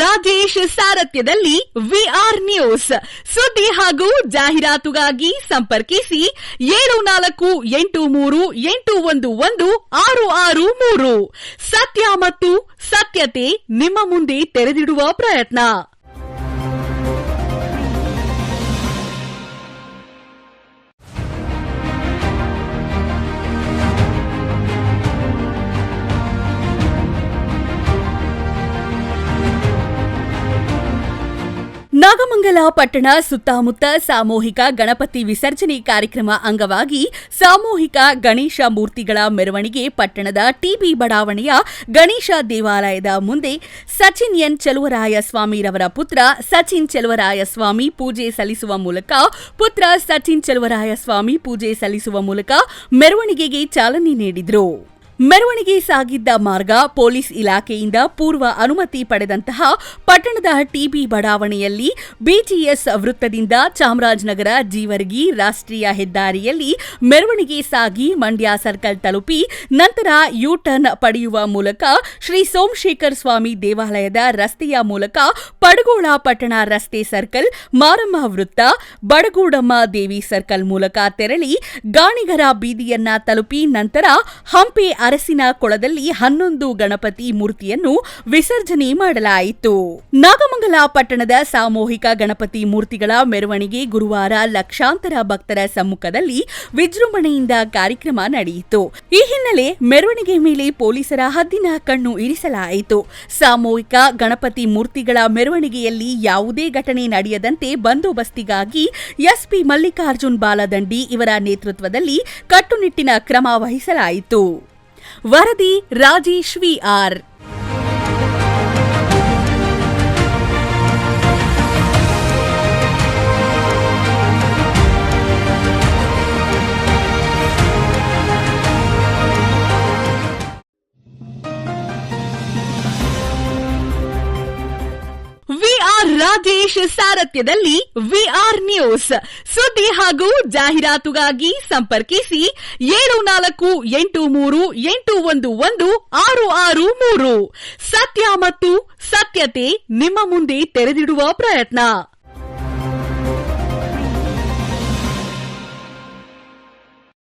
ರಾಜೇಶ್ ಸಾರಥ್ಯದಲ್ಲಿ VR news ಸುದ್ದಿ ಹಾಗೂ ಜಾಹೀರಾತುಗಾಗಿ ಸಂಪರ್ಕಿಸಿ 7483811663 ಸತ್ಯ ಮತ್ತು ಸತ್ಯತೆ ನಿಮ್ಮ ಮುಂದೆ ತೆರೆದಿಡುವ ಪ್ರಯತ್ನ. ನಾಗಮಂಗಲ ಪಟ್ಟಣ ಸುತ್ತಮುತ್ತ ಸಾಮೂಹಿಕ ಗಣಪತಿ ವಿಸರ್ಜನೆ ಕಾರ್ಯಕ್ರಮ ಅಂಗವಾಗಿ ಸಾಮೂಹಿಕ ಗಣೇಶ ಮೂರ್ತಿಗಳ ಮೆರವಣಿಗೆ ಪಟ್ಟಣದ ಟಿಬಿ ಬಡಾವಣೆಯ ಗಣೇಶ ದೇವಾಲಯದ ಮುಂದೆ ಸಚಿನ್ ಎನ್ ಚೆಲುವರಾಯಸ್ವಾಮಿರವರ ಪುತ್ರ ಸಚಿನ್ ಚೆಲುವರಾಯಸ್ವಾಮಿ ಪೂಜೆ ಸಲ್ಲಿಸುವ ಮೂಲಕ ಮೆರವಣಿಗೆಗೆ ಚಾಲನೆ ನೀಡಿದರು. ಮೆರವಣಿಗೆ ಸಾಗಿದ್ದ ಮಾರ್ಗ ಪೊಲೀಸ್ ಇಲಾಖೆಯಿಂದ ಪೂರ್ವ ಅನುಮತಿ ಪಡೆದಂತಹ ಪಟ್ಟಣದ ಟಿಬಿ ಬಡಾವಣೆಯಲ್ಲಿ ಬಿಜಿಎಸ್ ವೃತ್ತದಿಂದ ಚಾಮರಾಜನಗರ ಜೀವರ್ಗಿ ರಾಷ್ಟ್ರೀಯ ಹೆದ್ದಾರಿಯಲ್ಲಿ ಮೆರವಣಿಗೆ ಸಾಗಿ ಮಂಡ್ಯ ಸರ್ಕಲ್ ತಲುಪಿ ನಂತರ ಯೂಟರ್ನ್ ಪಡೆಯುವ ಮೂಲಕ ಶ್ರೀ ಸೋಮಶೇಖರ ಸ್ವಾಮಿ ದೇವಾಲಯದ ರಸ್ತೆಯ ಮೂಲಕ ಪಡಗೋಳ ಪಟ್ಟಣ ರಸ್ತೆ ಸರ್ಕಲ್ ಮಾರಮ್ಮ ವೃತ್ತ ಬಡಗೂಡಮ್ಮ ದೇವಿ ಸರ್ಕಲ್ ಮೂಲಕ ತೆರಳಿ ಗಾಣಿಗರ ಬೀದಿಯನ್ನ ತಲುಪಿ ನಂತರ ಹಂಪಿ ಅರಸಿನ ಕೊಳದಲ್ಲಿ 11 ಗಣಪತಿ ಮೂರ್ತಿಯನ್ನು ವಿಸರ್ಜನೆ ಮಾಡಲಾಯಿತು. ನಾಗಮಂಗಲ ಪಟ್ಟಣದ ಸಾಮೂಹಿಕ ಗಣಪತಿ ಮೂರ್ತಿಗಳ ಮೆರವಣಿಗೆ ಗುರುವಾರ ಲಕ್ಷಾಂತರ ಭಕ್ತರ ಸಮ್ಮುಖದಲ್ಲಿ ವಿಜೃಂಭಣೆಯಿಂದ ಕಾರ್ಯಕ್ರಮ ನಡೆಯಿತು. ಈ ಹಿನ್ನೆಲೆ ಮೆರವಣಿಗೆ ಮೇಲೆ ಪೊಲೀಸರ ಹದ್ದಿನ ಕಣ್ಣು ಇರಿಸಲಾಯಿತು. ಸಾಮೂಹಿಕ ಗಣಪತಿ ಮೂರ್ತಿಗಳ ಮೆರವಣಿಗೆಯಲ್ಲಿ ಯಾವುದೇ ಘಟನೆ ನಡೆಯದಂತೆ ಬಂದೋಬಸ್ತಿಗಾಗಿ ಎಸ್ಪಿ ಮಲ್ಲಿಕಾರ್ಜುನ್ ಬಾಲದಂಡಿ ಇವರ ನೇತೃತ್ವದಲ್ಲಿ ಕಟ್ಟುನಿಟ್ಟಿನ ಕ್ರಮ ವಹಿಸಲಾಯಿತು. ವರದಿ ರಾಜೇಶ್ ವಿಆರ್. ರಾಜೇಶ್ ಸಾರಥ್ಯದಲ್ಲಿ ವಿಆರ್ ನ್ಯೂಸ್ ಸುದ್ದಿ ಹಾಗೂ ಜಾಹೀರಾತುಗಾಗಿ ಸಂಪರ್ಕಿಸಿ 7483811663 ಸತ್ಯ ಮತ್ತು ಸತ್ಯತೆ ನಿಮ್ಮ ಮುಂದೆ ತೆರೆದಿಡುವ ಪ್ರಯತ್ನ.